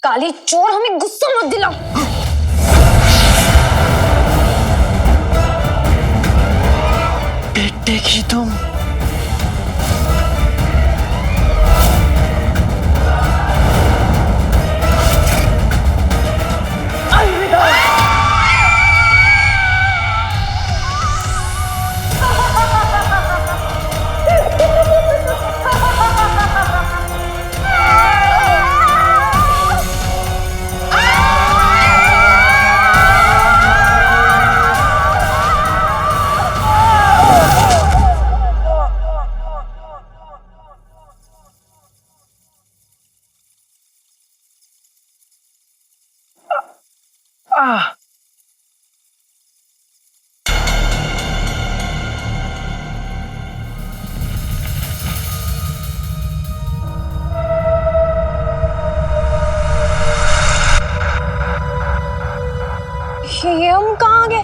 काली चोर, हमें गुस्सा मत दिलाओ। बेटे की तुम ये हम कहाँ आ गए?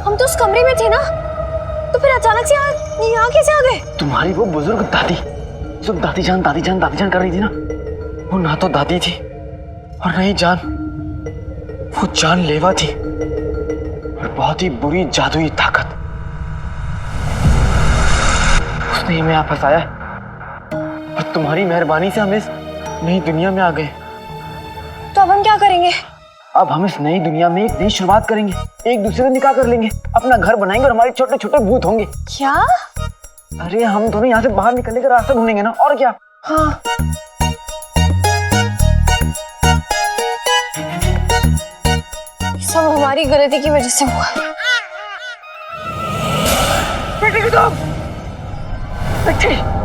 हम तो उस कमरे में थे ना, तो फिर अचानक से यहाँ कैसे आ गए? तुम्हारी वो बुजुर्ग दादी जो दादी जान कर रही थी ना, वो ना तो दादी थी और ना ही जान, वो जानलेवा थी और बहुत ही बुरी जादुई ताकत। उसने हमें यहाँ फंसाया और तुम्हारी मेहरबानी से हम इस नई दुनिया में आ गए। तो अब हम क्या करेंगे? अब हम इस नई दुनिया में एक नई शुरुआत करेंगे, एक दूसरे से निकाह कर लेंगे, अपना घर बनाएंगे और हमारे छोटे छोटे भूत होंगे। क्या? अरे हम दोनों यहाँ से बाहर निकलने का रास्ता ढूंढेंगे ना, और क्या। हाँ, सब हमारी गलती की वजह से हुआ। बेटे की तुम बेटे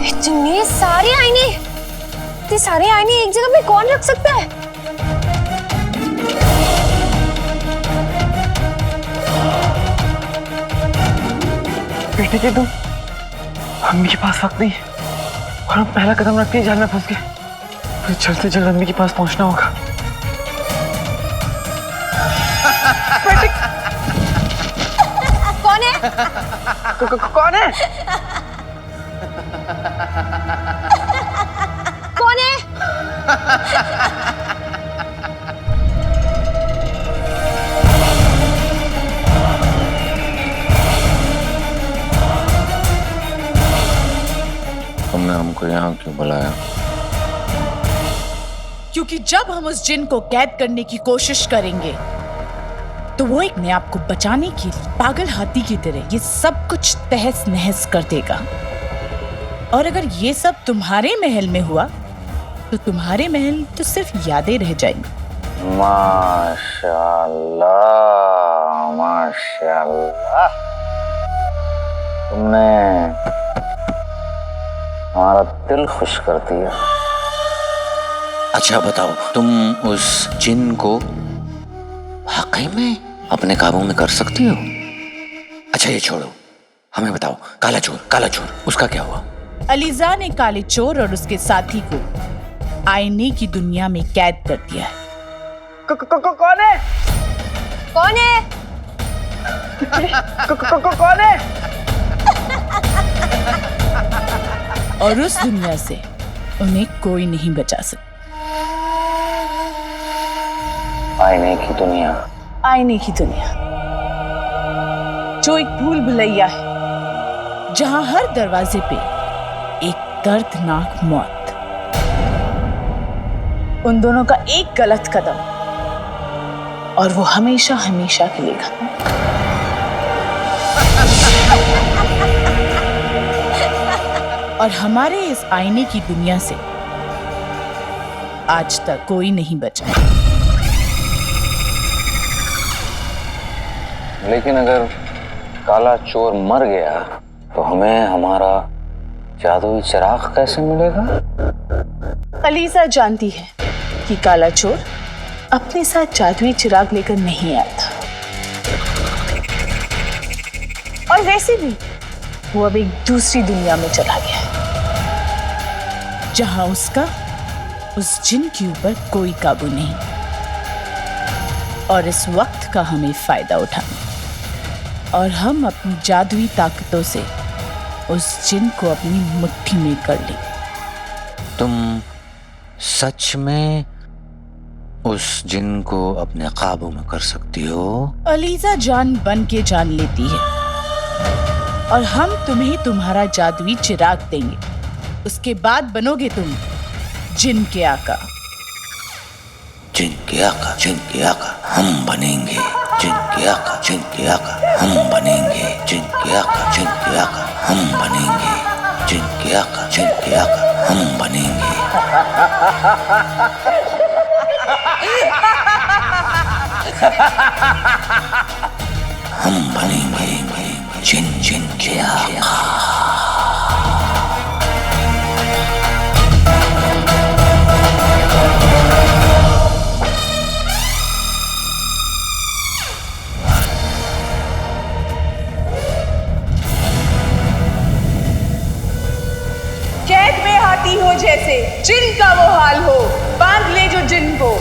इतने सारे आईने एक जगह पे कौन रख सकता है? बेटे के तुम अम्मी के पास वक्त नहीं और हम पहला कदम रखते ही जाल में फंस गए। फिर जल्द से जल्द अम्मी के पास पहुंचना होगा। कौन है? कौन है? कौन है? तुमने हमको यहाँ क्यों बुलाया? क्योंकि जब हम उस जिन को कैद करने की कोशिश करेंगे तो वो एक ने आपको बचाने के लिए पागल हाथी की तरह ये सब कुछ तहस नहस कर देगा। और अगर ये सब तुम्हारे महल में हुआ तो तुम्हारे महल तो सिर्फ यादें रह जाएंगी। माशाल्लाह, माशाल्लाह, तुमने हमारा दिल खुश कर दिया। अच्छा बताओ, तुम उस जिन को वाकई में अपने काबू में कर सकती हो? अच्छा ये छोड़ो, हमें बताओ, काला चोर उसका क्या हुआ? अलीजा ने काले चोर और उसके साथी को आईने की दुनिया में कैद कर दिया है। कौन है? कौन है? कौन है? और उस दुनिया से उन्हें कोई नहीं बचा सकता। आईने की दुनिया? आईने की दुनिया जो एक भूल भुलैया है, जहां हर दरवाजे पे एक दर्दनाक मौत। उन दोनों का एक गलत कदम और वो हमेशा हमेशा के लिए खत्म। और हमारे इस आईने की दुनिया से आज तक कोई नहीं बचा। लेकिन अगर काला चोर मर गया तो हमें हमारा जादुई चिराग कैसे मिलेगा? अलीजा जानती है कि काला चोर अपने साथ जादुई चिराग लेकर नहीं आया था, और वैसे भी वो अब एक दूसरी दुनिया में चला गया है जहां उसका उस जिन के ऊपर कोई काबू नहीं, और इस वक्त का हमें फायदा उठाना और हम अपनी जादुई ताकतों से उस जिन को अपनी मुट्ठी में कर ले। तुम सच में उस जिन को अपने काबू में कर सकती हो? अलीजा जान बन के जान लेती है, और हम तुम्हें तुम्हारा जादुई चिराग देंगे। उसके बाद बनोगे तुम जिन के आका। जिन के आका, जिन के आका हम बनेंगे। जिन के आका, जिन के आका हम बनेंगे। जिन के आका, जिन के आका हम बनेंगे। जिन के आका, जिन के आका हम बनेंगे। हम बनेंगे जिन जिन के आका। कैद में हाथी हो जैसे जिन का वो हाल हो, बांध ले जो जिन को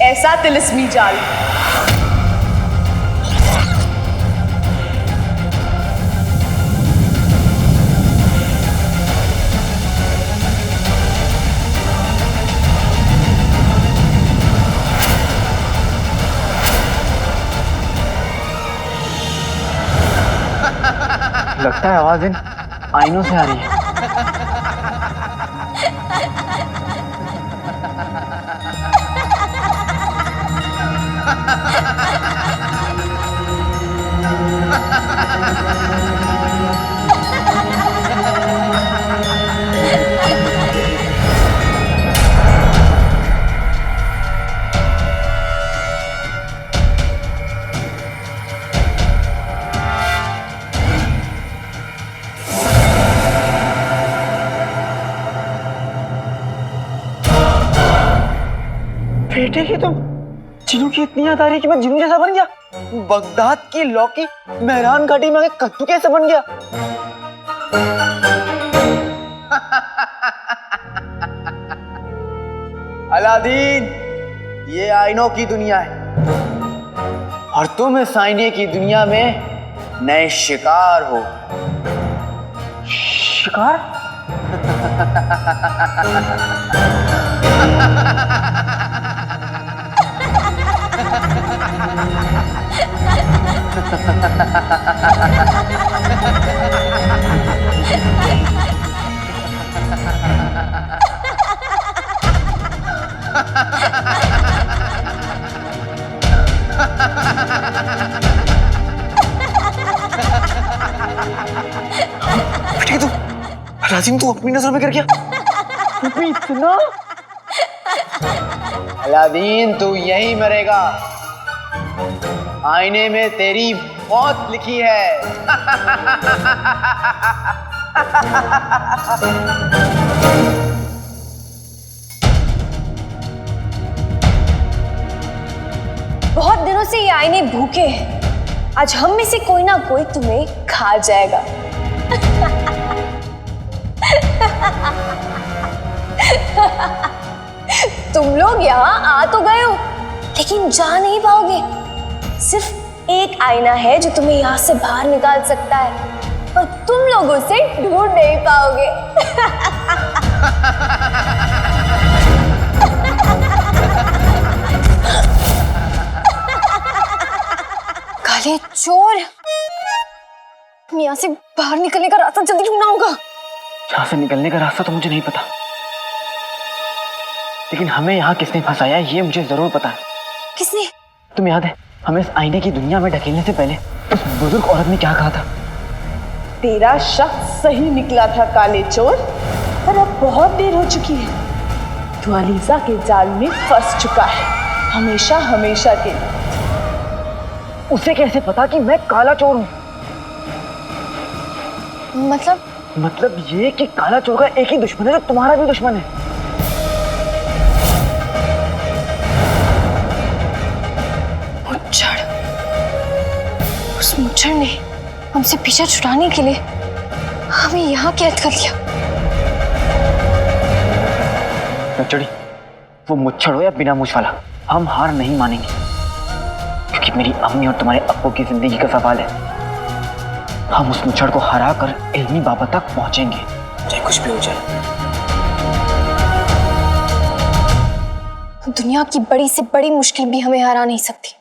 ऐसा तिलिस्मी जाल। लगता है आवाज इन आईनों से आ रही है। बेटे की तुम जिनों की इतनी याद आ रही कि मैं जिनों जैसा बन गया। बगदाद की लौकी मेहरान घाटी में कद्दू कैसे बन गया? अलादीन, ये आईनों की दुनिया है और तुम इस आईने की दुनिया में नए शिकार हो। शिकार? राजिम, तू अपनी नजर में कर गया? इतना? अलादीन, तू यहीं मरेगा। आईने में तेरी मौत लिखी है। बहुत दिनों से ये आईने भूखे हैं। आज हम में से कोई ना कोई तुम्हें खा जाएगा। तुम लोग यहाँ आ तो गए हो, लेकिन जा नहीं पाओगे। सिर्फ एक आईना है जो तुम्हें यहाँ से बाहर निकाल सकता है, और तुम लोग उसे ढूंढ नहीं पाओगे। काले चोर, यहाँ से बाहर निकलने का रास्ता जल्दी ढूंढना होगा। यहाँ से निकलने का रास्ता तो मुझे नहीं पता, लेकिन हमें यहाँ किसने फंसाया ये मुझे जरूर पता है। किसने? तुम्हें याद है हमें इस आईने की दुनिया में ढकेलने से पहले उस बुजुर्ग औरत ने क्या कहा था? तेरा शक सही निकला था काले चोर, पर अब बहुत देर हो चुकी है। तू अलीजा के जाल में फंस चुका है, हमेशा हमेशा के लिए। उसे कैसे पता कि मैं काला चोर हूँ? मतलब ये कि काला चोर का एक ही दुश्मन है जो तुम्हारा भी दुश्मन है। मुच्छड़, उस मुच्छड़ ने हमसे पीछा छुड़ाने के लिए हमें यहाँ कैद कर लिया। नक्चड़ी, वो मुच्छड़ हो या बिना मूछ वाला, हम हार नहीं मानेंगे, क्योंकि मेरी अम्मी और तुम्हारे अप्पू की जिंदगी का सवाल है। हम उस मुच्छड़ को हरा कर इल्मी बाबा तक पहुंचेंगे, चाहे कुछ भी हो जाए। दुनिया की बड़ी से बड़ी मुश्किल भी हमें हरा नहीं सकती।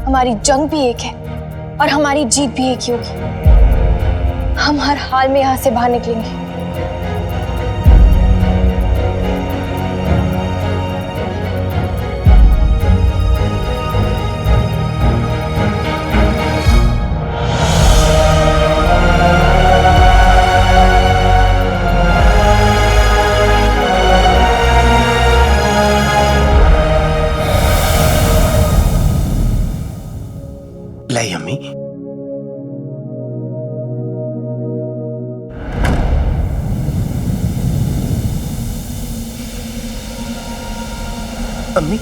हमारी जंग भी एक है और हमारी जीत भी एक ही होगी। हम हर हाल में यहाँ से बाहर निकलेंगे। लाई अम्मी, अम्मी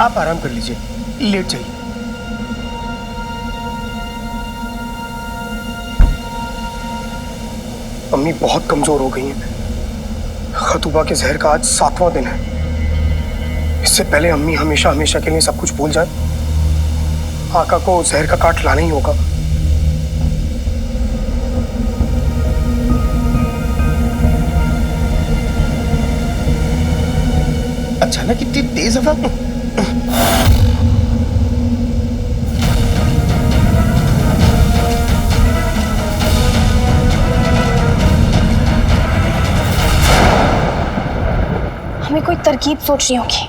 आप आराम कर लीजिए, लेट जाइए। अम्मी बहुत कमजोर हो गई हैं। खतूबा के जहर का आज 7वां दिन है। इससे पहले अम्मी हमेशा हमेशा के लिए सब कुछ भूल जाए, आका को जहर का काट लाना ही होगा। अचानक इतनी तेज हवा। हमें कोई तरकीब सोचनी होगी।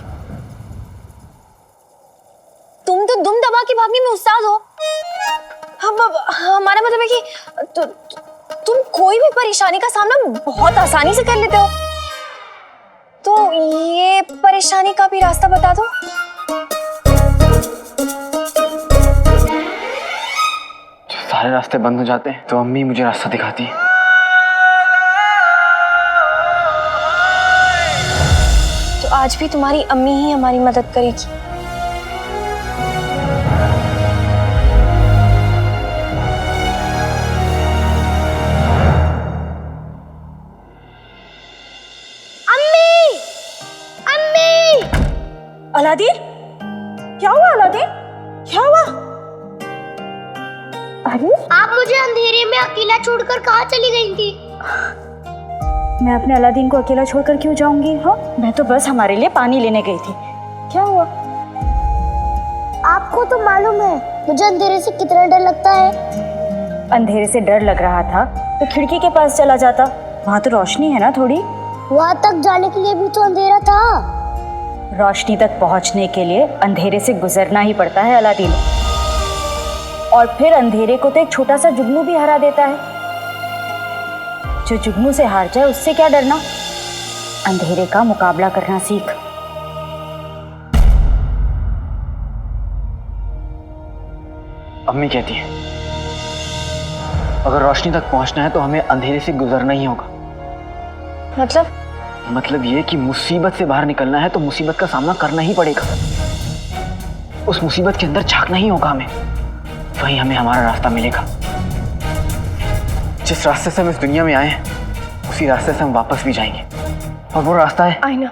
तुम तो दुम दबा के भागने में उस्ताद हो। हमारा मतलब है कि तुम कोई भी परेशानी का सामना बहुत आसानी से कर लेते हो। तो ये परेशानी का भी रास्ता बता दो। सारे रास्ते बंद हो जाते हैं तो अम्मी मुझे रास्ता दिखाती है। तो आज भी तुम्हारी अम्मी ही हमारी मदद करेगी। अलादीन, क्या हुआ अलादीन? क्या हुआ? अरे आप मुझे अंधेरे में अकेला छोड़कर कहाँ चली गई थी? मैं अपने अलादीन को अकेला छोड़कर क्यों जाऊंगी? हाँ, मैं तो बस हमारे लिए पानी लेने गई थी। क्या हुआ? आपको तो मालूम है मुझे अंधेरे से कितना डर लगता है। अंधेरे से डर लग रहा था तो खिड़की के पास चला जाता, वहाँ तो रोशनी है ना थोड़ी। वहाँ तक जाने के लिए भी तो अंधेरा था। रोशनी तक पहुँचने के लिए अंधेरे से गुजरना ही पड़ता है अलादीन। और फिर अंधेरे को तो एक छोटा सा जुगनू भी हरा देता है। जो जुगनू से हार जाए उससे क्या डरना। अंधेरे का मुकाबला करना सीख। अम्मी कहती है अगर रोशनी तक पहुंचना है तो हमें अंधेरे से गुजरना ही होगा। मतलब ये कि मुसीबत से बाहर निकलना है तो मुसीबत का सामना करना ही पड़ेगा। उस मुसीबत के अंदर झांकना ही होगा हमें, वहीं हमें हमारा रास्ता मिलेगा। जिस रास्ते से हम इस दुनिया में आए हैं उसी रास्ते से हम वापस भी जाएंगे, और वो रास्ता है आईना।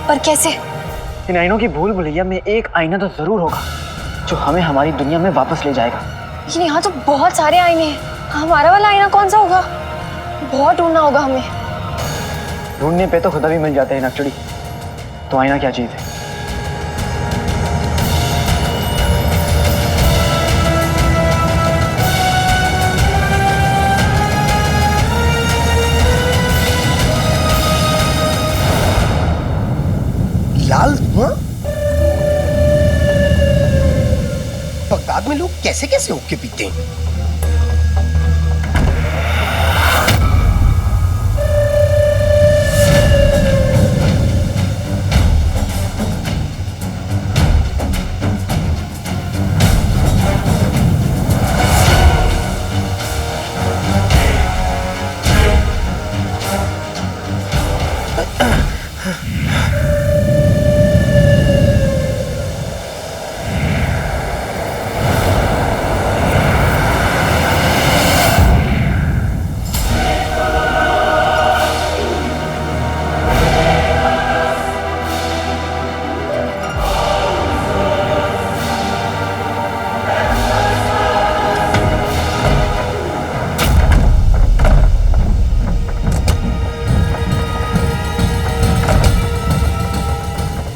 पर कैसे? इन आईनों की भूल भुलैया में एक आईना तो जरूर होगा जो हमें हमारी दुनिया में वापस ले जाएगा। लेकिन यहाँ तो बहुत सारे आईने हैं, हमारा वाला आईना कौन सा होगा? बहुत ढूंढना होगा हमें। ढूंढने पे तो खुदा भी मिल जाते हैं नक्चड़ी, तो आईना क्या चीज है? लाल धुआं? बगदाद में लोग कैसे कैसे हुक्के पीते हैं?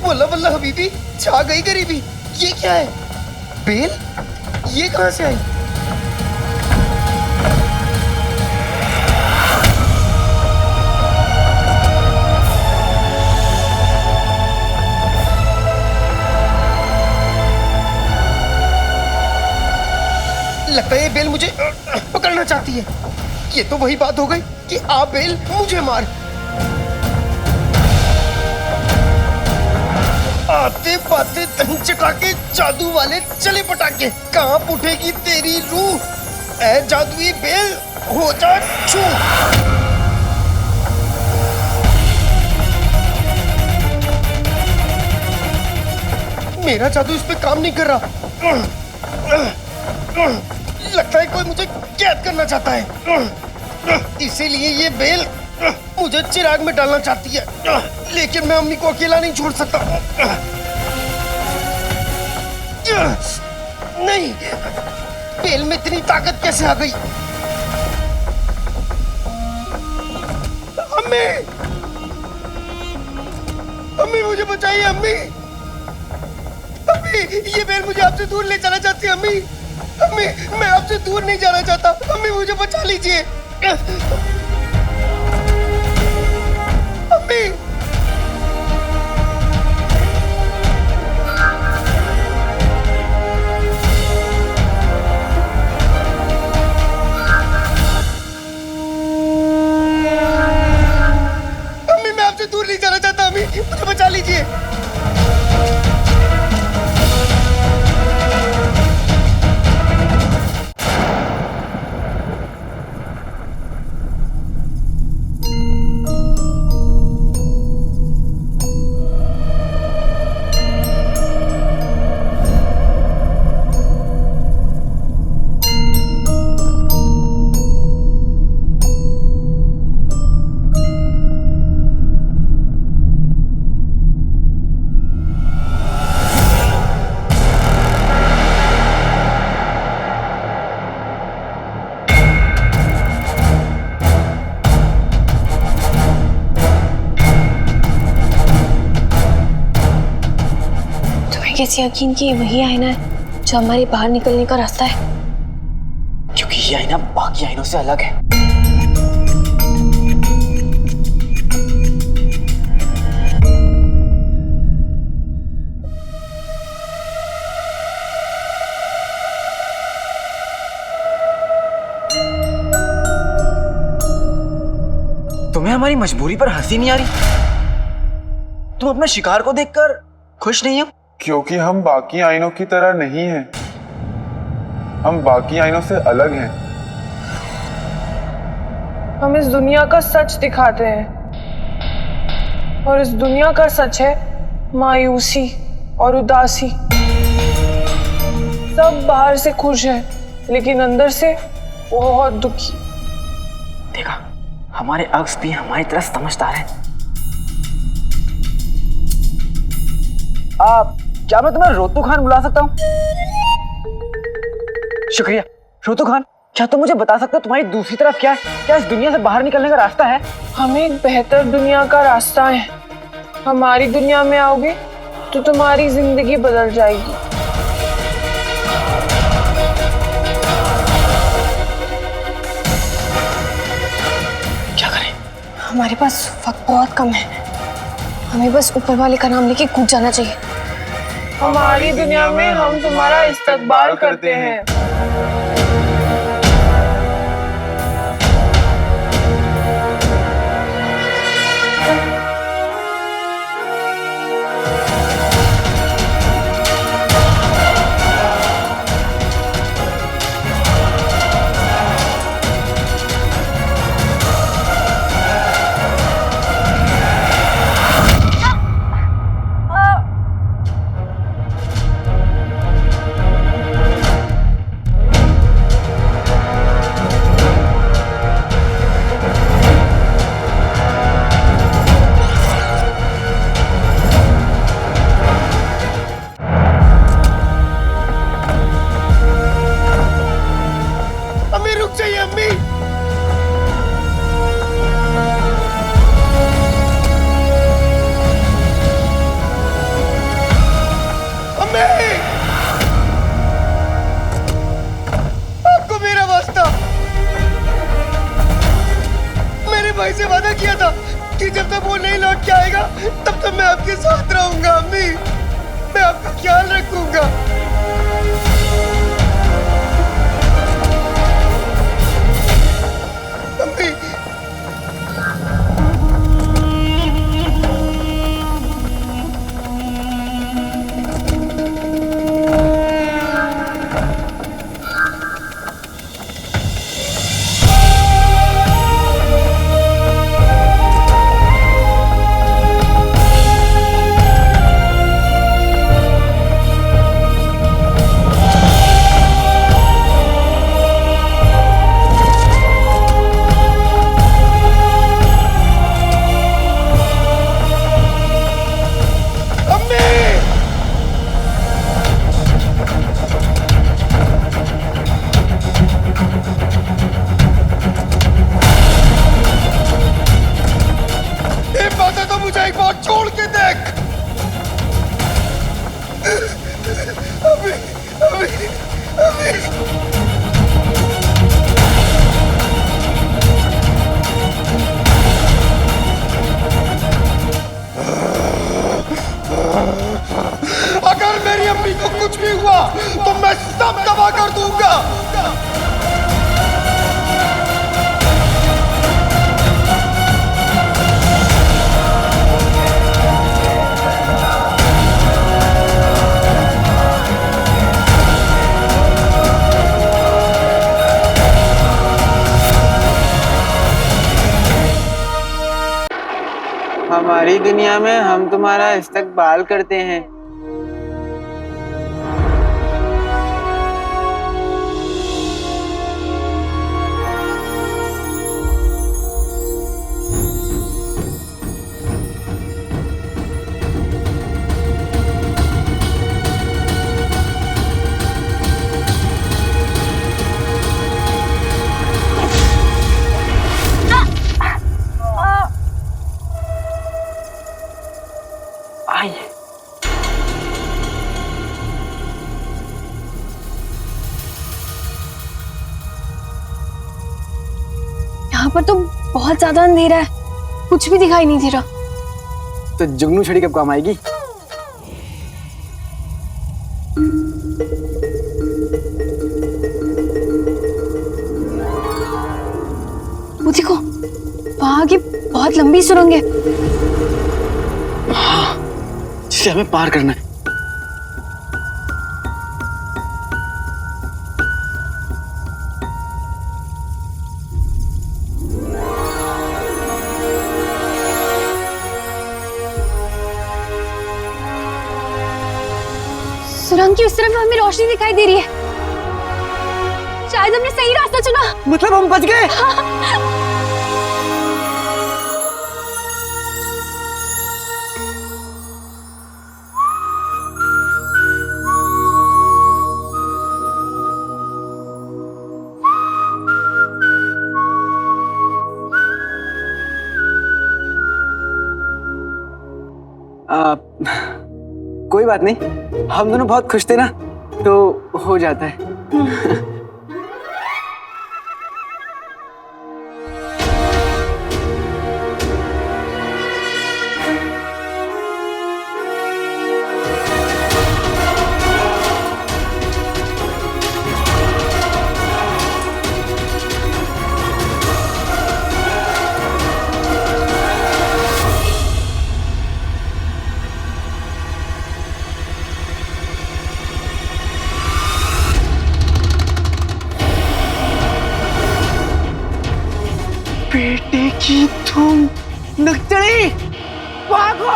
वल्ला वल्ला हबीबी, छा गई गरीबी। ये क्या है? बेल? ये कहां से आई? लगता है ये बेल मुझे पकड़ना चाहती है। ये तो वही बात हो गई कि आप बेल मुझे मार। आते पाते धन चटाके जादू वाले चले पटाके, कहां उठेगी तेरी रूह? ऐ जादुई बेल हो जा छू। मेरा जादू इस पे काम नहीं कर रहा। लगता है कोई मुझे कैद करना चाहता है, इसीलिए ये बेल मुझे चिराग में डालना चाहती है। लेकिन मैं अम्मी को अकेला नहीं छोड़ सकता। नहीं, बेल में इतनी ताकत कैसे आ गई? अम्मी, अम्मी मुझे बचाइए। अम्मी, अम्मी, ये बेल मुझे आपसे दूर ले जाना चाहती है। अम्मी, अम्मी, मैं आपसे दूर नहीं जाना चाहता। अम्मी मुझे बचा लीजिए। अम्मी, अम्मी, मैं आपसे दूर नहीं जाना चाहता। अम्मी मुझे बचा लीजिए। कैसे यकीन कि ये वही आईना है जो हमारे बाहर निकलने का रास्ता है? क्योंकि ये आईना बाकी आईनों से अलग है। तुम्हें हमारी मजबूरी पर हंसी नहीं आ रही? तुम अपने शिकार को देखकर खुश नहीं हो? क्योंकि हम बाकी आइनों की तरह नहीं हैं। हम बाकी आइनों से अलग हैं। हम इस दुनिया का सच दिखाते हैं, और इस दुनिया का सच है मायूसी और उदासी। सब बाहर से खुश हैं, लेकिन अंदर से बहुत दुखी। देखा, हमारे अक्स भी हमारी तरह समझदार हैं। आप क्या मैं तुम्हें रोतू खान बुला सकता हूँ? शुक्रिया। रोतू खान, क्या तुम मुझे बता सकते हो तुम्हारी दूसरी तरफ क्या है? क्या इस दुनिया से बाहर निकलने का रास्ता है? हमें एक बेहतर दुनिया का रास्ता है। हमारी दुनिया में आओगे तो तुम्हारी जिंदगी बदल जाएगी। क्या करें? हमारे पास वक्त बहुत कम है। हमें बस ऊपर वाले का नाम लेके कूद जाना चाहिए। हमारी दुनिया में हम तुम्हारा इस्तकबाल करते हैं। के आएगा तब तक मैं आपके साथ रहूंगा अम्मी, मैं आपका ख्याल रखूंगा। अम्मी एक बार छोड़ के देख। अभी अभी अभी अगर मेरी अम्मी को कुछ भी हुआ तो मैं सब तबाह कर दूंगा। हमारी दुनिया में हम तुम्हारा इस्तकबाल करते हैं। यहाँ पर तो बहुत ज्यादा अंधेरा है, कुछ भी दिखाई नहीं दे रहा। तो जुगनू छड़ी कब काम आएगी? वो देखो, वहां की बहुत लंबी सुरंग है। हाँ, जिसे हमें पार करना है। सुरंग की उस तरफ हमें रोशनी दिखाई दे रही है। शायद हमने सही रास्ता चुना। मतलब हम बच गए। कोई बात नहीं, हम दोनों बहुत खुश थे ना, तो हो जाता है। बेटे की तुम नक्चड़ी, भागो!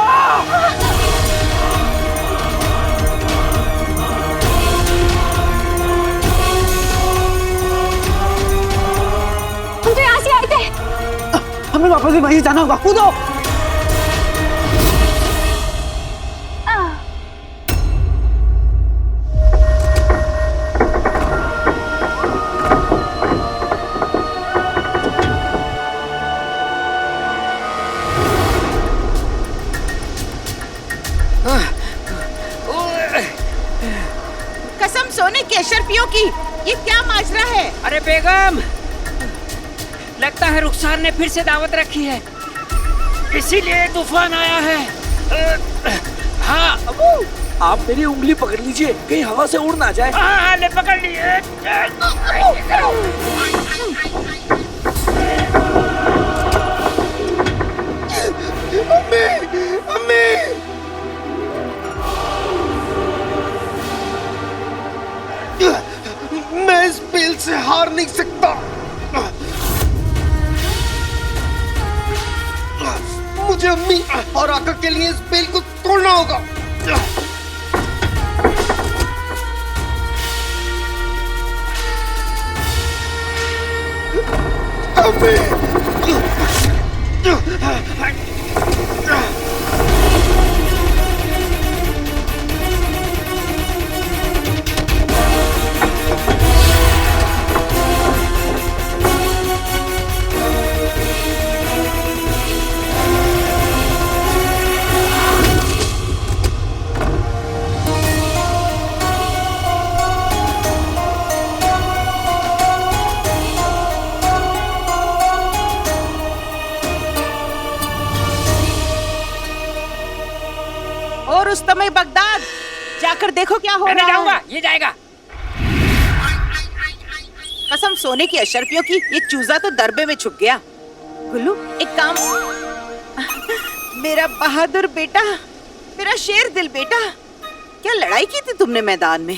हम तो यहाँ से आए थे। हमें वापस भी वहीं जाना होगा, कूदो! कसम सोने केशर पियो की, ये क्या माजरा है? अरे बेगम, लगता है रुखसार ने फिर से दावत रखी है। इसीलिए तूफान आया है। हाँ आप मेरी उंगली पकड़ लीजिए, कहीं हवा से उड़ ना जाए। हाँ ले पकड़ लिए। मैं इस बेल से हार नहीं सकता। मुझे अम्मी और आका के लिए इस बेल को तोड़ना होगा। अम्मी और उस समय बगदाद जाकर देखो क्या हो रहा है। ये जाएगा। कसम सोने की अशर्फियों की, ये चूजा तो दरबे में छुप गया। गुल्लू एक काम, मेरा बहादुर बेटा, मेरा शेर दिल बेटा, क्या लड़ाई की थी तुमने मैदान में?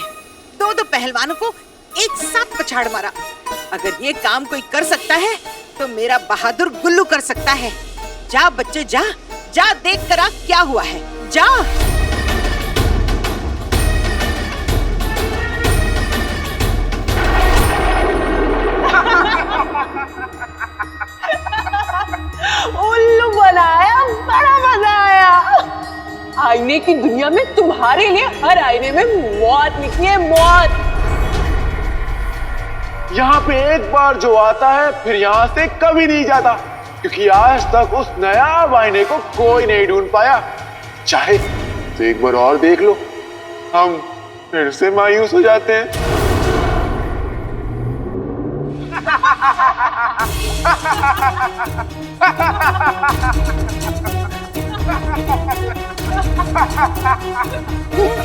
दो पहलवानों को एक साथ पछाड़ मारा। अगर ये काम कोई कर सकता है तो मेरा बहादुर गुल्लू कर सकता है। जा बच्चे जा, जा देख कर आ क्या हुआ है, जा। उल्लू बनाया, बड़ा मजा आया। आईने की दुनिया में तुम्हारे लिए हर आईने में मौत लिखी है, मौत। यहाँ पे एक बार जो आता है फिर यहाँ से कभी नहीं जाता, क्योंकि आज तक उस नया आईने को कोई नहीं ढूंढ पाया। चाहे तो एक बार और देख लो, हम फिर से मायूस हो जाते हैं।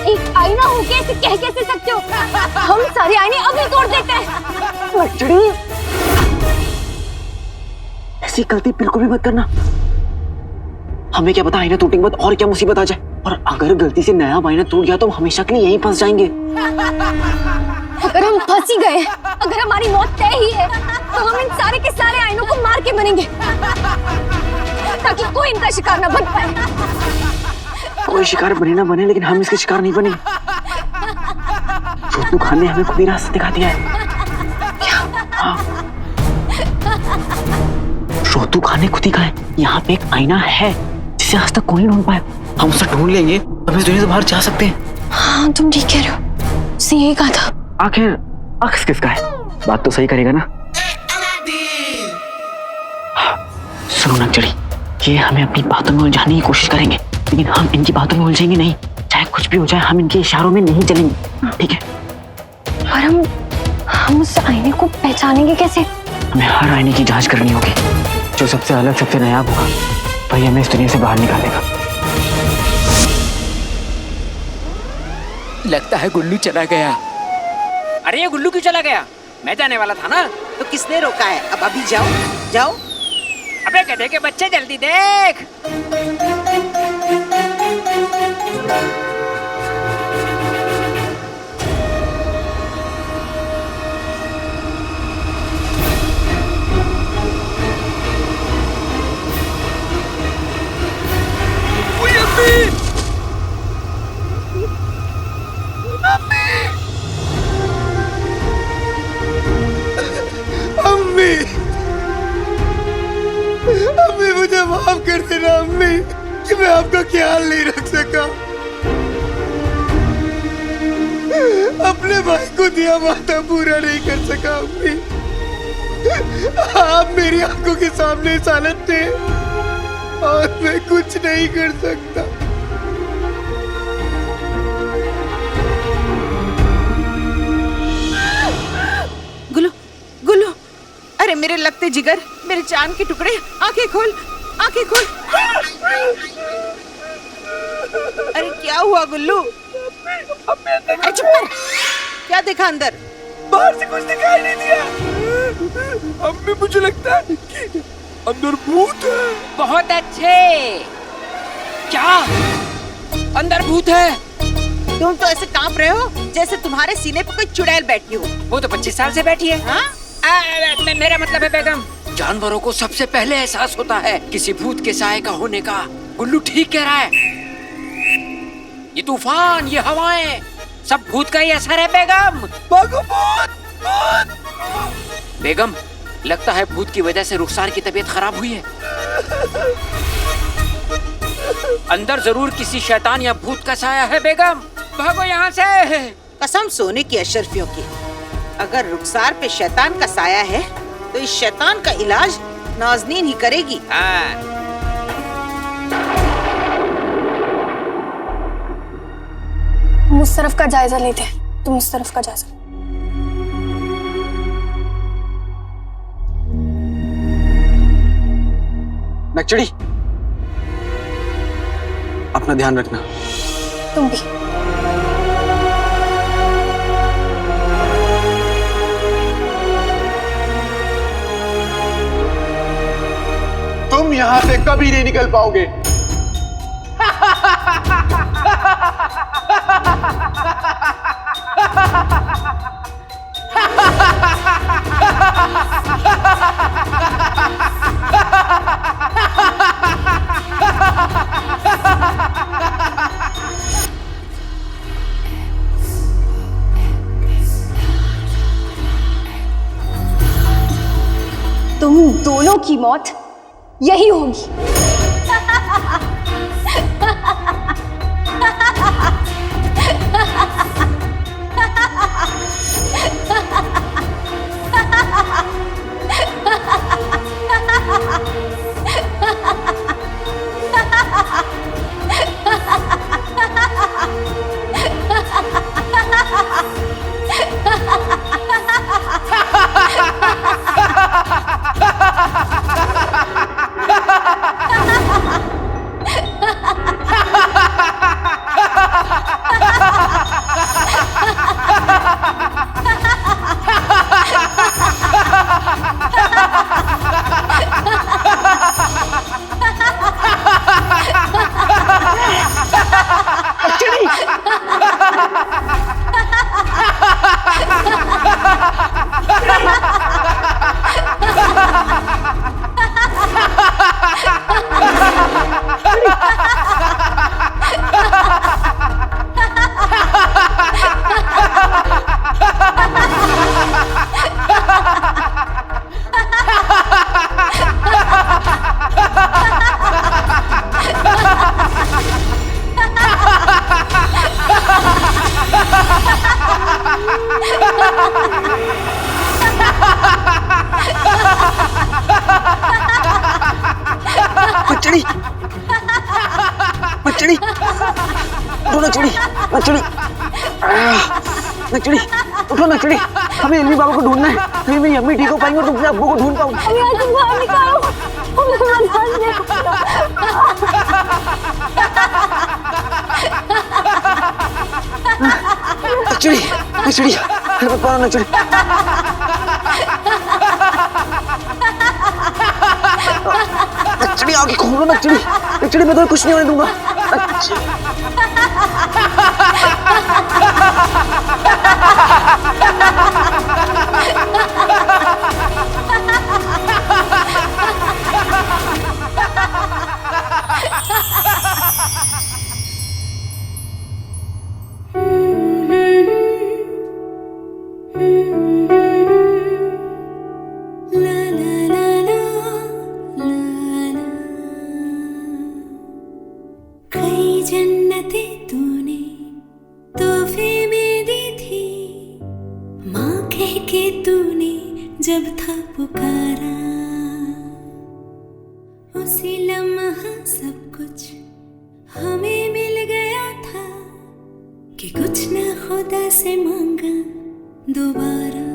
एक आईना हो के ऐसे कह कैसे सकते हो? हम सारे आईने अभी तोड़ देते हैं। ऐसी गलती बिल्कुल भी मत करना। हमें क्या पता आईना टूटने के बाद और क्या मुसीबत आ जाए, और अगर गलती से नया आईना टूट गया तो हम हमेशा के लिए यहीं फंस जाएंगे। अगर हम फंस ही गए, अगर हमारी मौत तय ही है, तो हम इन सारे के सारे आईनों को मार के मरेंगे, ताकि कोई इनका शिकार न बन पाए। कोई शिकार बने ना बने, लेकिन हम इसके शिकार नहीं बनेंगे। छोटू खान ने हमें खुद ही रास्ता दिखा दिया है। हाँ। छोटू खान ने खुद ही कहा है यहाँ पे एक आईना है जिसे आज तक कोई नहीं ढूंढ पाया। हम उसे ढूंढ लेंगे तो हम इस दुनिया से बाहर जा सकते हैं। हाँ तुम ठीक कह रहे हो, उसने यही कहा था। आखिर अक्स किसका है? बात तो सही करेगा ना? सुनो नक्चड़ी, ये हमें अपनी बातों में उलझाने की कोशिश करेंगे, लेकिन हम इनकी बातों में उलझेंगे नहीं। चाहे कुछ भी हो जाए, हम इनके इशारों में नहीं चलेंगे, ठीक है? पर हम उस आईने को पहचानेंगे कैसे? हमें हर आईने की जांच करनी होगी। जो सबसे अलग, सबसे नायाब होगा, वही हमें इस दुनिया से बाहर निकालेगा। लगता है गुल्लू चला गया। अरे ये गुल्लू क्यों चला गया? मैं जाने वाला था ना। तो किसने रोका है? अब अभी जाओ, जाओ। अबे गधे के बच्चे जल्दी देख। अम्मी, अम्मी मुझे माफ कर देना अम्मी, कि मैं आपका ख्याल नहीं रख सका। अपने भाई को दिया वादा पूरा नहीं कर सका अम्मी। आप मेरी आंखों के सामने इस हालत थे और मैं कुछ नहीं कर सकता। गुल्लू, गुल्लू, अरे मेरे लगते जिगर, मेरे चांद के टुकड़े, आंखें खोल, आंखें खोल। अरे क्या हुआ गुल्लू? अरे चुप कर। क्या देखा अंदर? बाहर से कुछ दिखाई नहीं दिया। अम्मी मुझे लगता है कि अंदर भूत है। बहुत अच्छे। क्या अंदर भूत है? तुम तो ऐसे कांप रहे हो जैसे तुम्हारे सीने पे कोई चुड़ैल बैठी हो। वो तो 25 साल से बैठी है। हाँ? मेरा मतलब है बेगम, जानवरों को सबसे पहले एहसास होता है किसी भूत के साए का होने का। गुल्लू ठीक कह रहा है। ये तूफान, ये हवाएं, सब भूत का ही असर है बेगम। बेगम, लगता है भूत की वजह से रुखसार की तबीयत खराब हुई है। अंदर जरूर किसी शैतान या भूत का साया है बेगम। भागो यहाँ से। कसम सोने की अशरफियों की, अगर रुखसार पे शैतान का साया है तो इस शैतान का इलाज नाज़नीन ही करेगी। हाँ। उस तरफ का जायजा लेते हैं, तुम उस तरफ का जायजा। नक्चड़ी, अपना ध्यान रखना। तुम भी। तुम यहाँ से कभी नहीं निकल पाओगे। तुम दोनों की मौत यही होगी। नक्चड़ी, नक्चड़ी, उठो नक्चड़ी, नक्चड़ी, नक्चड़ी, उठो नक्चड़ी। हमें इल्मी बाबा को ढूंढना है। कहीं मेरी अम्मी ठीक हो पाएंगे और तुम अपने अब्बू को ढूंढ पाओगे। तुम बाहर निकालो। नक्चड़ी, नक्चड़ी, अरे पाओ नक्चड़ी। नक्चड़ी आगे खोलो नक्चड़ी, नक्चड़ी मैं तो कुछ नहीं होने दूंगा। जब था पुकारा उसी लम्हा सब कुछ हमें मिल गया था कि कुछ न खुदा से मांगा दोबारा।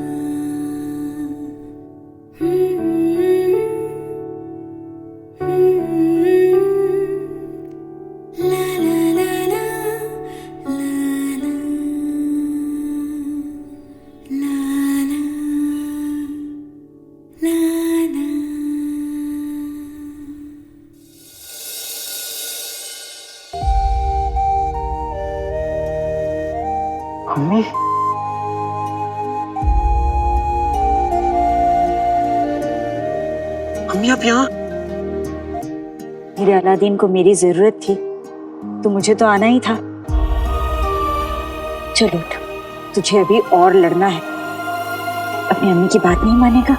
अम्मी, अम्मी आप यहाँ? मेरे अलादीन को मेरी जरूरत थी तो मुझे तो आना ही था। चलो उठ, तुझे अभी और लड़ना है। अपनी अम्मी की बात नहीं मानेगा?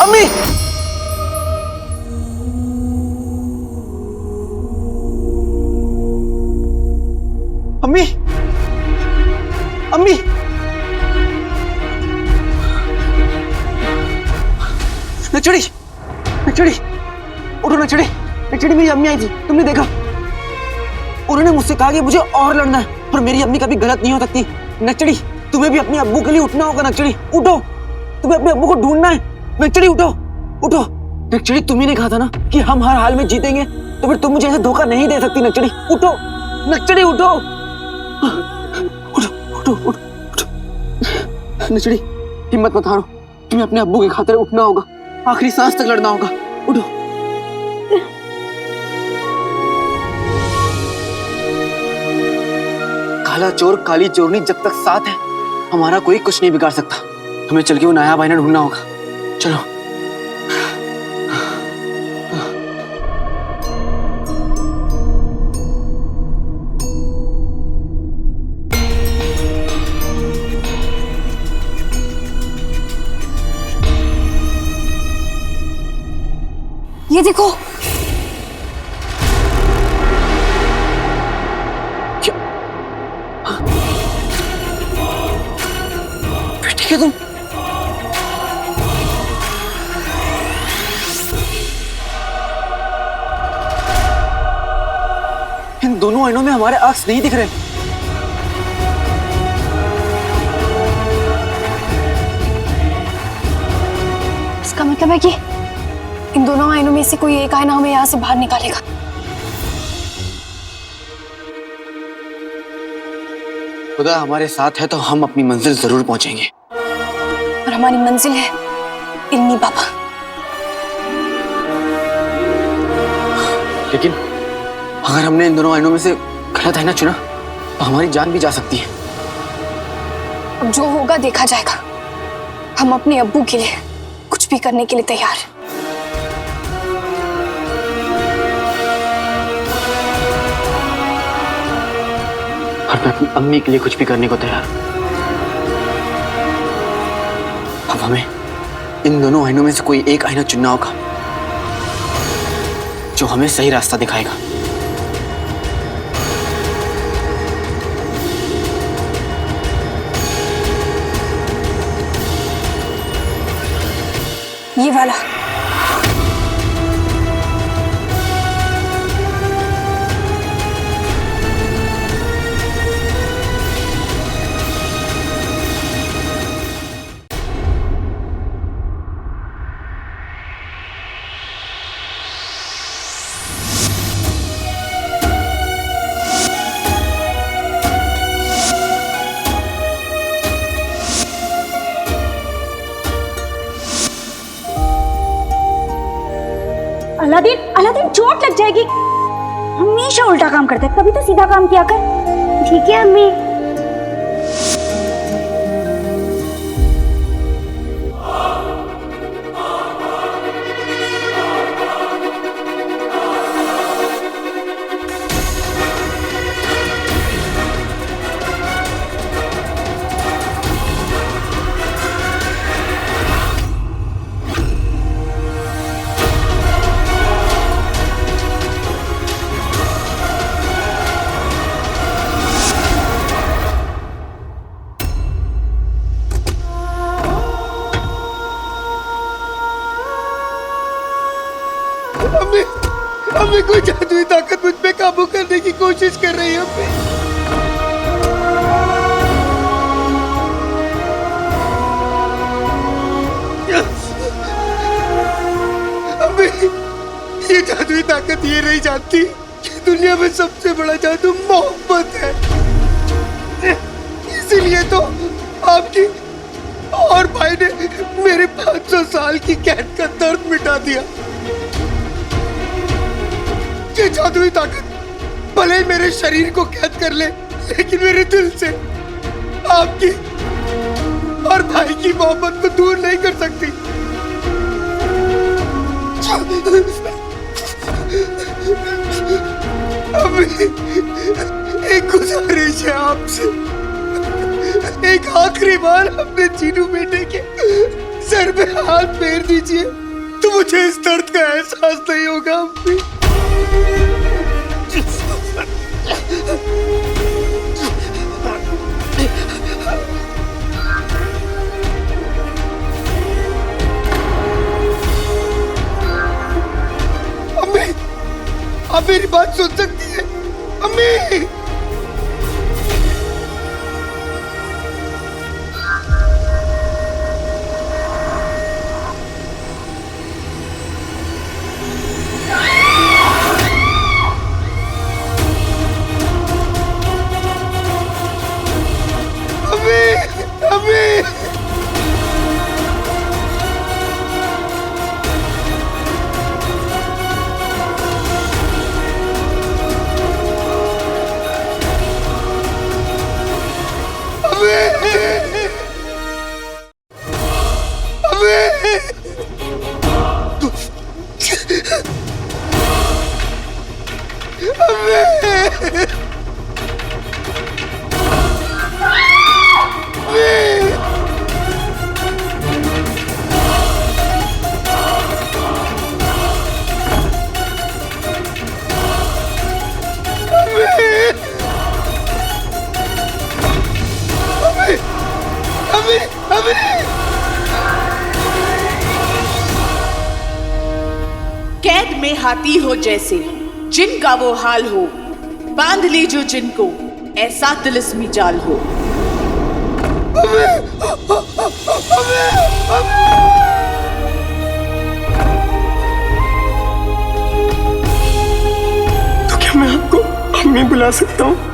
अम्मी, अम्मी, अम्मी, नचड़ी, नचड़ी, उठो नचड़ी, नचड़ी मेरी अम्मी आई थी, तुमने देखा? उन्होंने मुझसे कहा कि मुझे और लड़ना है और मेरी अम्मी कभी गलत नहीं हो सकती। नचड़ी, तुम्हें भी अपने अब्बू के लिए उठना होगा। नचड़ी उठो, तुम्हें अपने अब्बू को ढूंढना है। नचड़ी उठो, उठो। नचड़ी तुम्ही ने कहा था ना कि हम हर हाल में जीतेंगे, तो फिर तुम मुझे ऐसे धोखा नहीं दे सकती। नचड़ी उठो, नचड़ी उठो, उठो, उठो, उठो। नचड़ी हिम्मत मत हारो, तुम्हें अपने अब्बू की खातिर उठना होगा, आखिरी सांस तक लड़ना होगा। उठो। काला चोर काली चोरनी जब तक साथ है, हमारा कोई कुछ नहीं बिगाड़ सकता। हमें चल के वो नायाब आईना ढूंढना होगा। चलो। ये देखो, ठीक है तुम? इन दोनों आईनों में हमारे अक्स नहीं दिख रहे। इसका मतलब है कि इन दोनों आईनों में से कोई एक आईना हमें यहाँ से बाहर निकालेगा। खुदा हमारे साथ है तो हम अपनी मंजिल जरूर पहुंचेंगे। और हमारी मंजिल है इल्मी बाबा। लेकिन अगर हमने इन दोनों आईनों में से गलत आईना चुना तो हमारी जान भी जा सकती है। अब जो होगा देखा जाएगा। हम अपने अब्बू के लिए कुछ भी करने के लिए तैयार हैं। और मैं अपनी अम्मी के लिए कुछ भी करने को तैयार। अब हमें इन दोनों आईनों में से कोई एक आईना चुनना होगा जो हमें सही रास्ता दिखाएगा। ये वाला। अलादीन, अलादीन चोट लग जाएगी। हमेशा उल्टा काम करता है, कभी तो सीधा काम किया कर। ठीक है अम्मी। अम्मी कोई जादुई ताकत मुझ पे काबू करने की कोशिश कर रही है। अम्मी ये जादुई ताकत ये नहीं जानती कि दुनिया में सबसे बड़ा जादू मोहब्बत है। इसीलिए तो आपकी और भाई ने मेरे 500 साल की कैद का दर्द मिटा दिया। ये जादुई ताकत भले ही मेरे शरीर को कैद कर ले, लेकिन मेरे दिल से आपकी और भाई की मोहब्बत को दूर नहीं कर सकती। अभी एक गुजारिश है आपसे, एक आखिरी बार अपने चीनू बेटे के सर पे हाथ फेर दीजिए तो मुझे इस दर्द का एहसास नहीं होगा। अम्मी अम्मी, आप मेरी बात सुन सकती है? अम्मी कैद में हाथी हो जैसे जिनका वो हाल हो, बांध लीजो जिनको ऐसा तिलिस्मी जाल हो। तो क्या मैं आपको अम्मी बुला सकता हूँ?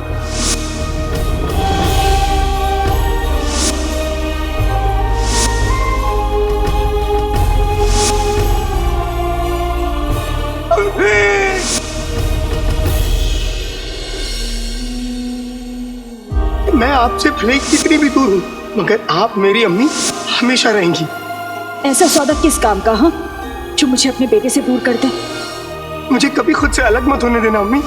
मैं आपसे भले कितनी भी दूर हूँ, मगर आप मेरी अम्मी हमेशा रहेंगी। ऐसा सौदा किस काम का, हाँ, जो मुझे अपने बेटे से दूर कर दे? मुझे कभी खुद से अलग मत होने देना अम्मी।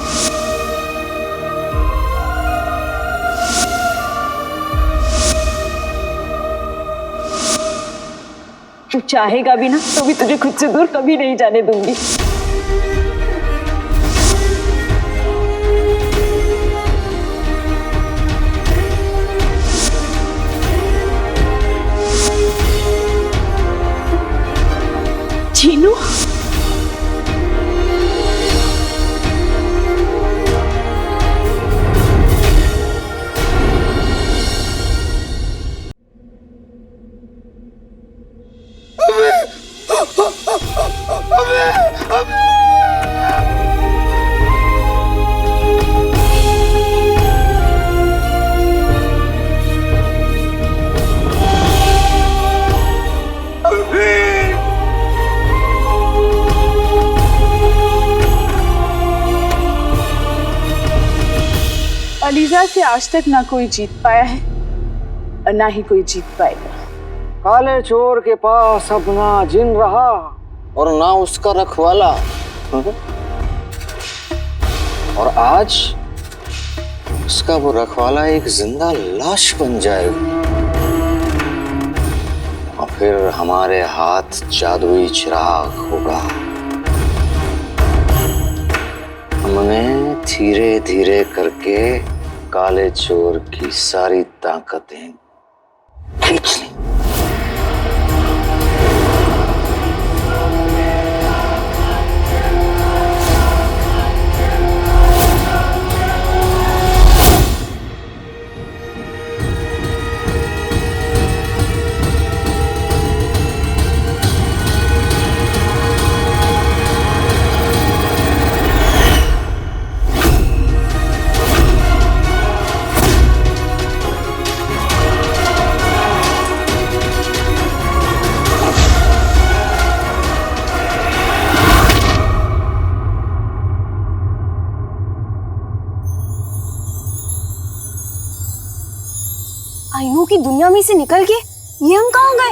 तू चाहेगा भी ना तो भी तुझे खुद से दूर कभी नहीं जाने दूंगी। चीनू, अलीजा से आज तक ना कोई जीत पाया है और ना ही कोई जीत पाएगा। काले चोर के पास अब ना जिन रहा और ना उसका रखवाला। और आज उसका वो रखवाला एक जिंदा लाश बन जाएगा और फिर हमारे हाथ जादुई चिराग होगा। हमने धीरे धीरे करके काले चोर की सारी ताकतें खींच ली। की दुनिया में से निकल के ये हम कहाँ गए?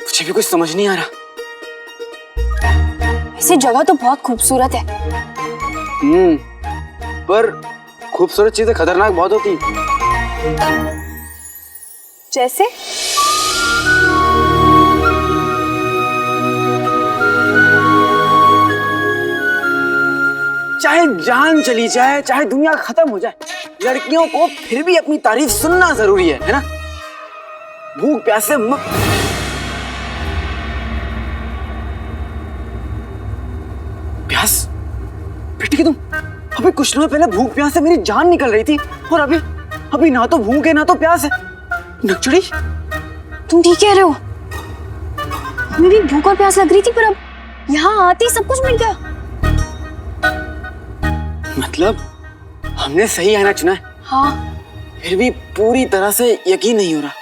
मुझे भी कुछ समझ नहीं आ रहा। ऐसी जगह तो बहुत खूबसूरत है। पर खूबसूरत चीजें खतरनाक बहुत होती हैं। जैसे? चाहे जान चली जाए, चाहे दुनिया खत्म हो जाए, लड़कियों को फिर भी अपनी तारीफ सुनना जरूरी है ना? भूख प्यास से प्यास? बेटी तुम अभी कुछ समय पहले भूख प्यास से मेरी जान निकल रही थी, और अभी ना तो भूख है ना तो प्यास है। नकचड़ी, तुम ठीक कह रहे हो। हमें भी भूख और प्यास लग रही थी, पर अब यहाँ आते ही सब कुछ मिल गया। मतलब हमने सही आईना चुना है। हाँ। फिर भी पूरी तरह से यकीन नहीं हो रहा।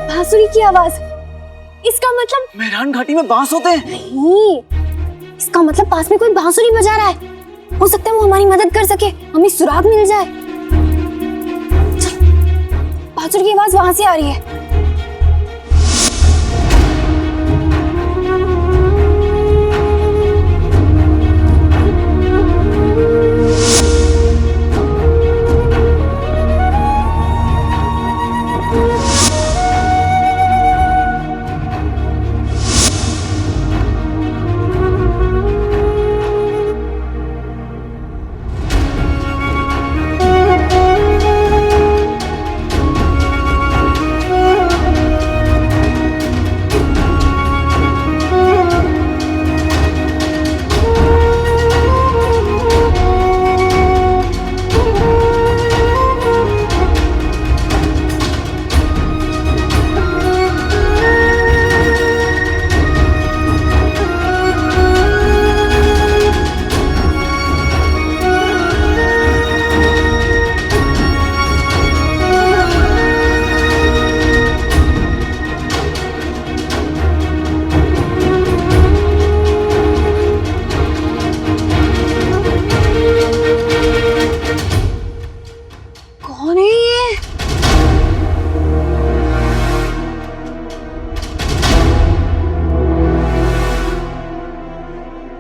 बांसुरी की आवाज, इसका मतलब मेहरान घाटी में बांस होते हैं? नहीं, इसका मतलब पास में कोई बांसुरी बजा रहा है। हो सकता है वो हमारी मदद कर सके, हमें सुराग मिल जाए। बांसुरी की आवाज वहां से आ रही है।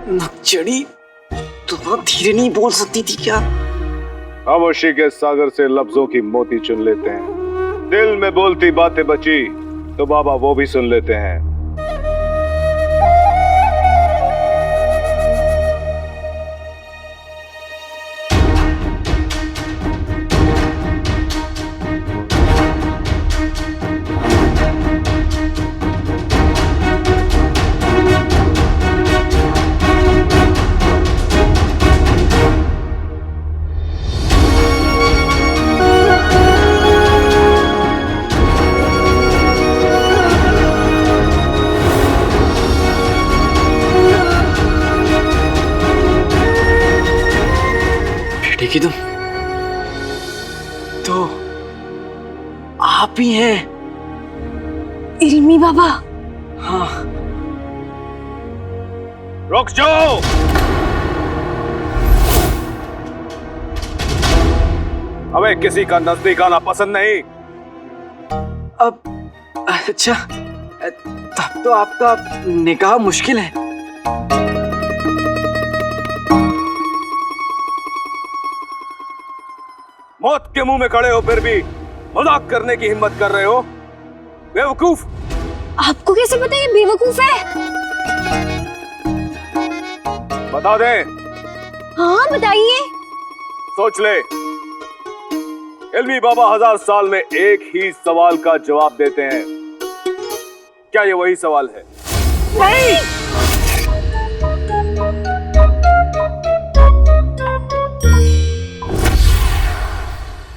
नकचड़ी, तुम धीरे नहीं बोल सकती थी क्या? खामोशी के सागर से लफ्जों की मोती चुन लेते हैं। दिल में बोलती बातें बची तो बाबा वो भी सुन लेते हैं। देखी तुम तो आप ही हैं। इल्मी बाबा। हाँ। रुक जाओ। हमें किसी का नजदीक आना पसंद नहीं। अब अच्छा, तब तो आपका निकाह मुश्किल है। मौत के मुंह में खड़े हो फिर भी मजाक करने की हिम्मत कर रहे हो, बेवकूफ। आपको कैसे पता ये बेवकूफ है? बता दे। हाँ बताइए। सोच ले। इल्मी बाबा 1000 साल में एक ही सवाल का जवाब देते हैं। क्या ये वही सवाल है? नहीं।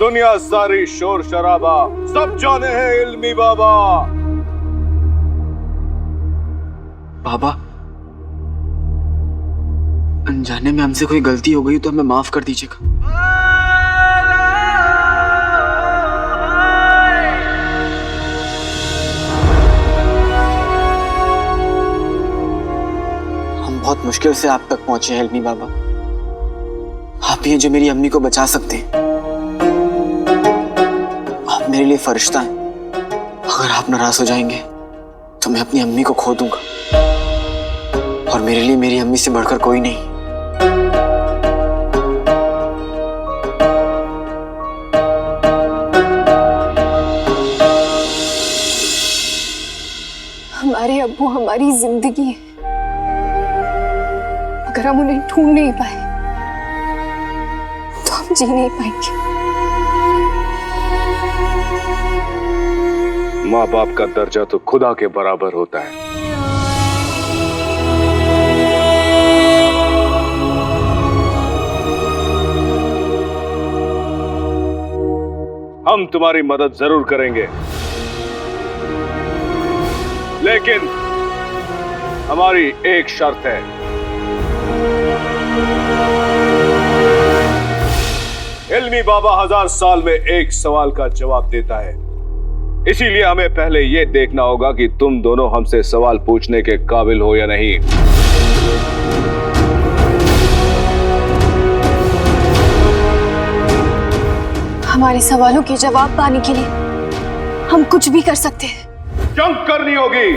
दुनिया सारी शोर शराबा सब जाने हैं इल्मी बाबा। बाबा, अनजाने में हमसे कोई गलती हो गई तो हमें माफ कर दीजिएगा। मुश्किल से आप तक पहुंचे हैं इल्मी बाबा। आप ही हैं जो मेरी अम्मी को बचा सकते हैं। आप मेरे लिए फरिश्ता हैं। अगर आप नाराज हो जाएंगे तो मैं अपनी अम्मी को खो दूंगा, और मेरे लिए मेरी अम्मी से बढ़कर कोई नहीं। हमारे अब्बू हमारी जिंदगी है। अगर हम उन्हें ढूंढ नहीं पाए तो हम जी नहीं पाएंगे। माँ बाप का दर्जा तो खुदा के बराबर होता है। हम तुम्हारी मदद जरूर करेंगे, लेकिन हमारी एक शर्त है। इल्मी बाबा 1000 साल में एक सवाल का जवाब देता है, इसीलिए हमें पहले यह देखना होगा कि तुम दोनों हमसे सवाल पूछने के काबिल हो या नहीं। हमारे सवालों के जवाब पाने के लिए हम कुछ भी कर सकते हैं। जंग करनी होगी,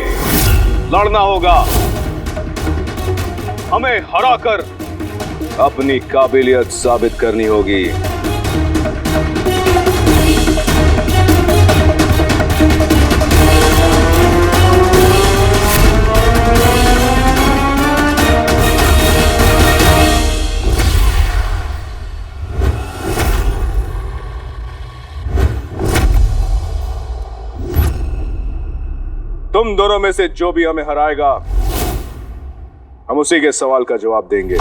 लड़ना होगा, हमें हराकर अपनी काबिलियत साबित करनी होगी। तुम दोनों में से जो भी हमें हराएगा, हम उसी के सवाल का जवाब देंगे।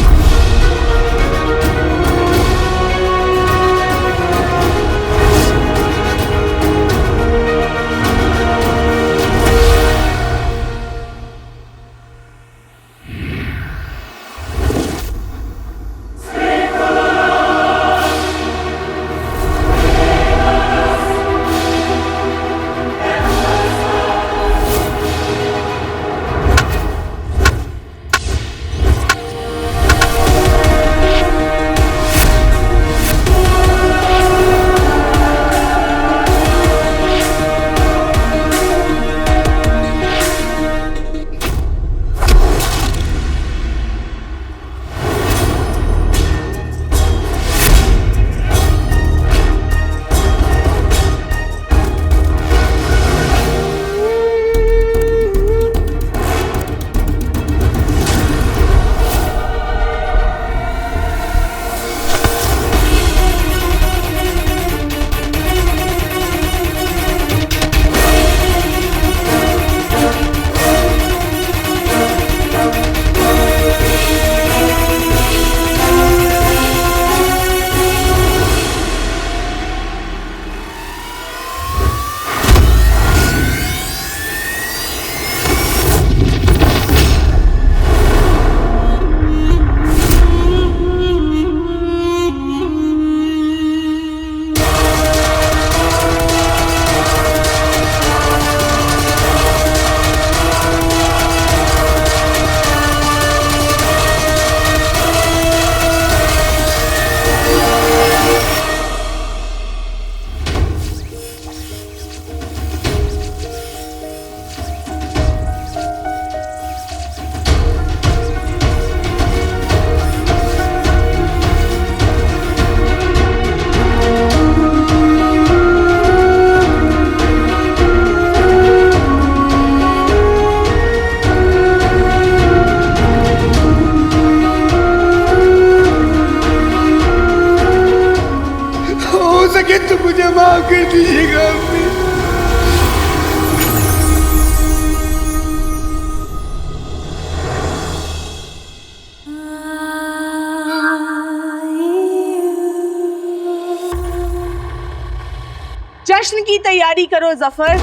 जश्न की तैयारी करो जफर,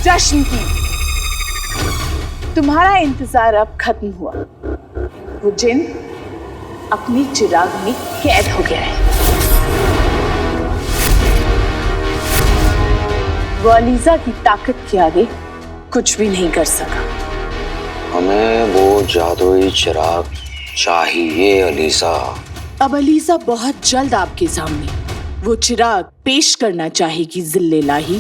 जश्न की। तुम्हारा इंतजार अब खत्म हुआ। वो जिन अपनी चिराग में कैद हो गया है। वो अलीजा की ताकत के आगे कुछ भी नहीं कर सका। हमें वो जादुई चिराग चाहिए अलीसा? अब अलीसा बहुत जल्द आपके सामने वो चिराग पेश करना चाहेगी जिल्ले लाही।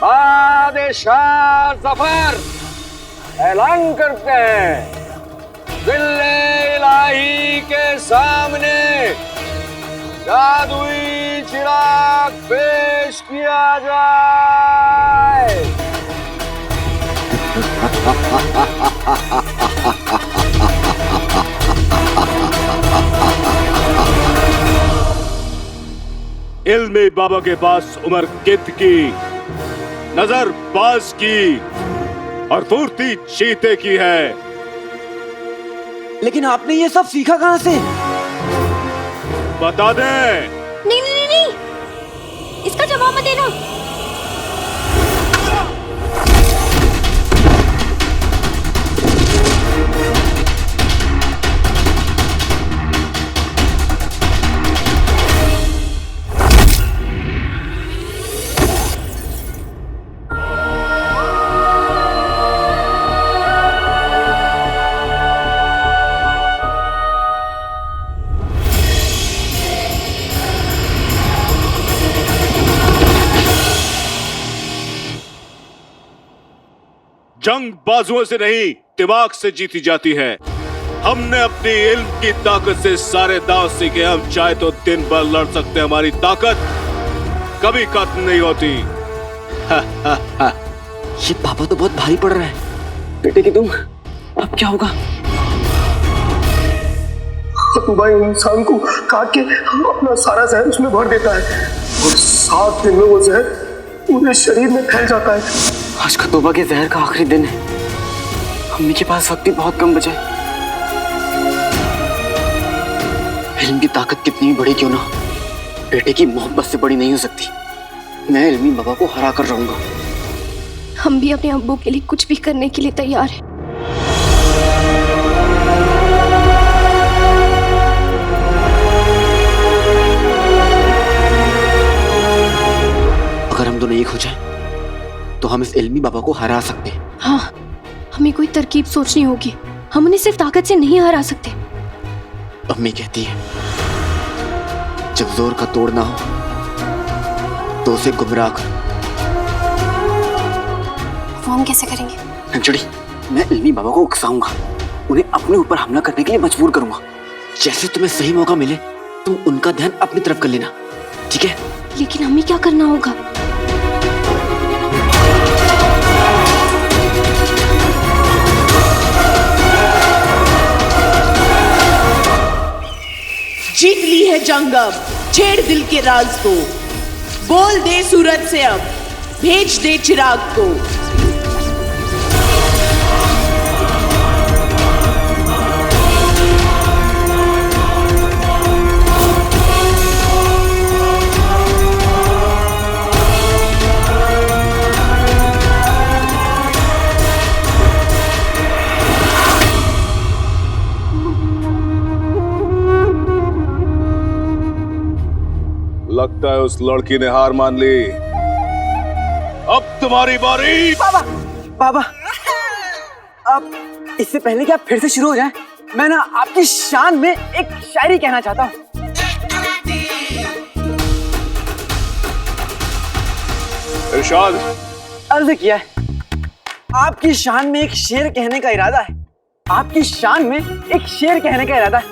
बादशाह जफर ऐलान करते हैं, जिल्ले इलाही के सामने जादुई चिराग पेश किया जाए। इल्मी बाबा के पास उमर कित की, नजर बाज की और फुर्ती चीते की है। लेकिन आपने ये सब सीखा कहां से? बता दे। नहीं नहीं नहीं, इसका जवाब मत देना। जंग बाजुओं से नहीं, दिमाग से जीती जाती है। हमने अपनी इल्म की ताकत से सारे दांव सीखे। हम चाहे तो दिन भर लड़ सकते हैं, हमारी ताकत कभी खत्म नहीं होती। ये पापा तो बहुत भारी पड़ रहा है। बेटे की तुम, अब क्या होगा? भाई इंसान को काट के अपना सारा जहर उसमें भर देता है और 7 दिन में वो जहर पूरे शरीर में फैल जाता है। आज का तौबा के जहर का आखिरी दिन है। अम्मी के पास वक्त भी बहुत कम बचा है। इल्म की ताकत कितनी भी बड़ी क्यों ना, बेटे की मोहब्बत से बड़ी नहीं हो सकती। मैं इल्मी बाबा को हरा कर रहूंगा। हम भी अपने अब्बू के लिए कुछ भी करने के लिए तैयार हैं। अगर हम दोनों एक हो जाएं, तो हम इस इल्मी बाबा को हरा सकते हैं। हाँ, हमें कोई तरकीब सोचनी होगी। हम उन्हें सिर्फ ताकत से नहीं हरा सकते। अम्मी कहती है, जब जोर का तोड़ ना हो तो उसे गुमराह कर। वो हम कैसे करेंगे? अंजलि, मैं इल्मी बाबा को उकसाऊंगा, उन्हें अपने ऊपर हमला करने के लिए मजबूर करूंगा। जैसे तुम्हें सही मौका मिले तुम उनका ध्यान अपनी तरफ कर लेना, ठीक है? लेकिन हमें क्या करना होगा? जीत ली है जंग अब, छेड़ दिल के राज को, बोल दे सूरज से अब, भेज दे चिराग को। लगता है उस लड़की ने हार मान ली। अब तुम्हारी बारी। बाबा, बाबा, अब इससे पहले कि आप फिर से शुरू हो जाएं, मैं ना आपकी शान में एक शायरी कहना चाहता हूँ। इरशाद। अर्ज किया है, आपकी शान में एक शेर कहने का इरादा है। आपकी शान में एक शेर कहने का इरादा है।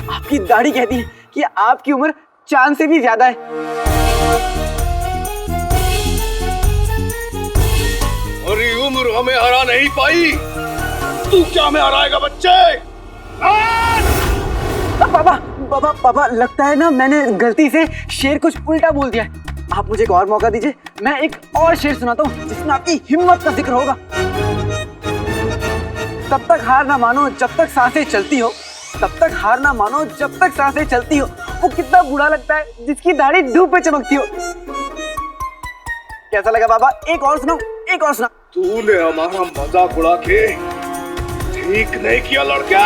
आपकी दाढ़ी कहती है कि आपकी उम्र चांद से भी ज्यादा है। और ये उम्र हमें हरा नहीं पाई, तू क्या हमें हराएगा बच्चे? पापा, पापा, पापा, लगता है ना मैंने गलती से शेर कुछ उल्टा बोल दिया है। आप मुझे एक और मौका दीजिए, मैं एक और शेर सुनाता हूँ जिसमें आपकी हिम्मत का जिक्र होगा। तब तक हार ना मानो जब तक सांसें चलती हो, तब तक हार ना मानो जब तक सांसें चलती हो। वो कितना बुरा लगता है जिसकी दाढ़ी धूप पे चमकती हो। कैसा लगा बाबा? एक और सुनाओ, एक और सुना। तूने हमारा मजाक उड़ा के ठीक नहीं किया लड़के।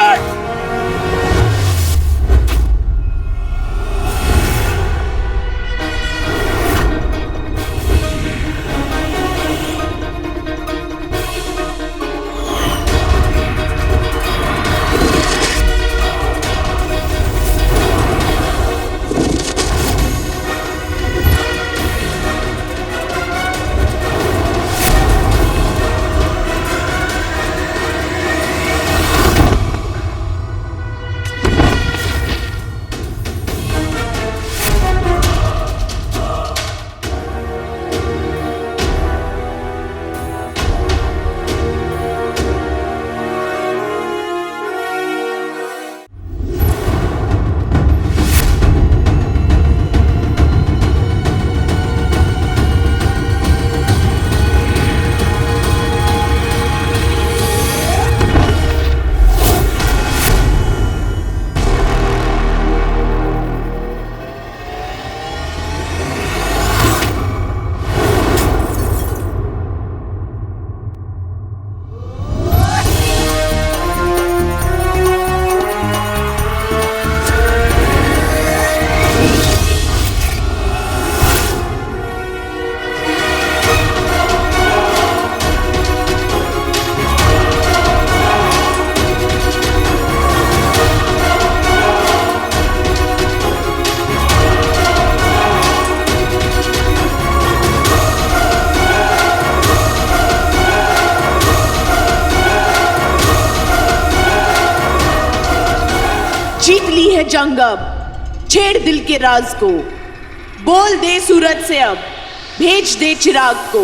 है जंग अब, छेड़ दिल के राज को, बोल दे सूरज से अब, भेज दे चिराग को।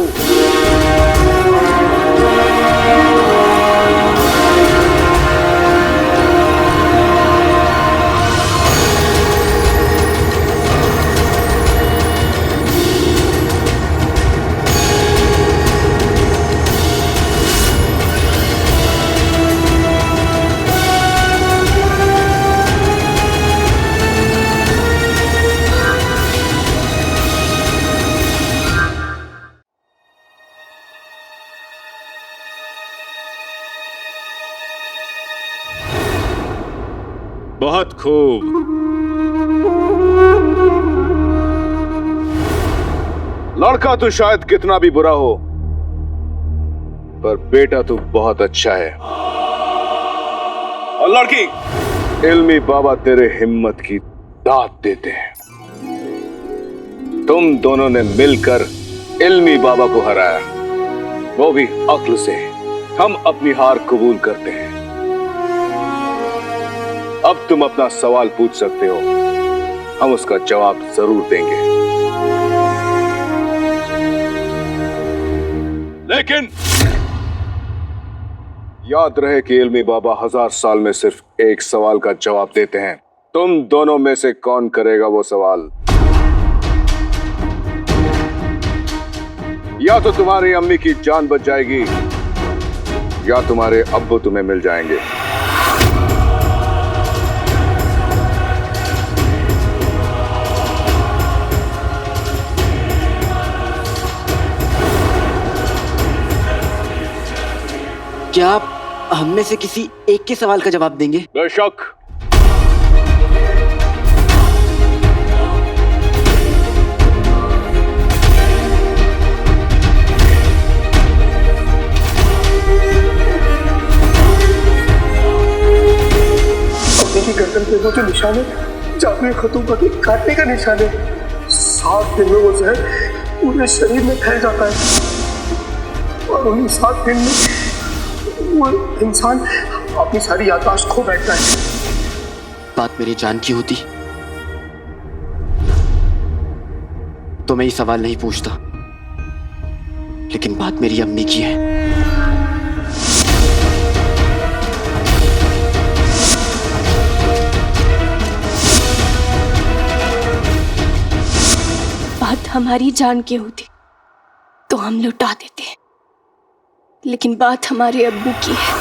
बहुत खूब। लड़का तो शायद कितना भी बुरा हो, पर बेटा तो बहुत अच्छा है। और लड़की, इल्मी बाबा तेरे हिम्मत की दाद देते हैं। तुम दोनों ने मिलकर इल्मी बाबा को हराया, वो भी अक्ल से। हम अपनी हार कबूल करते हैं। अब तुम अपना सवाल पूछ सकते हो, हम उसका जवाब जरूर देंगे। लेकिन याद रहे कि इल्मी बाबा 1000 साल में सिर्फ एक सवाल का जवाब देते हैं। तुम दोनों में से कौन करेगा वो सवाल? या तो तुम्हारी अम्मी की जान बच जाएगी, या तुम्हारे अब्बू तुम्हें मिल जाएंगे। क्या आप हम में से किसी एक के सवाल का जवाब देंगे? बेशक। अपने की गर्दन पे वो जो निशान है, जादुई खतूबा के काटने का निशान है, 7 दिन में वो जहर पूरे शरीर में फैल जाता है और उन्हीं 7 दिन में वो इंसान अपनी सारी याददाश्त खो बैठता है। बात मेरी जान की होती तो मैं ये सवाल नहीं पूछता, लेकिन बात मेरी अम्मी की है। बात हमारी जान की होती तो हम लुटा देते, लेकिन बात हमारे अब्बू की है।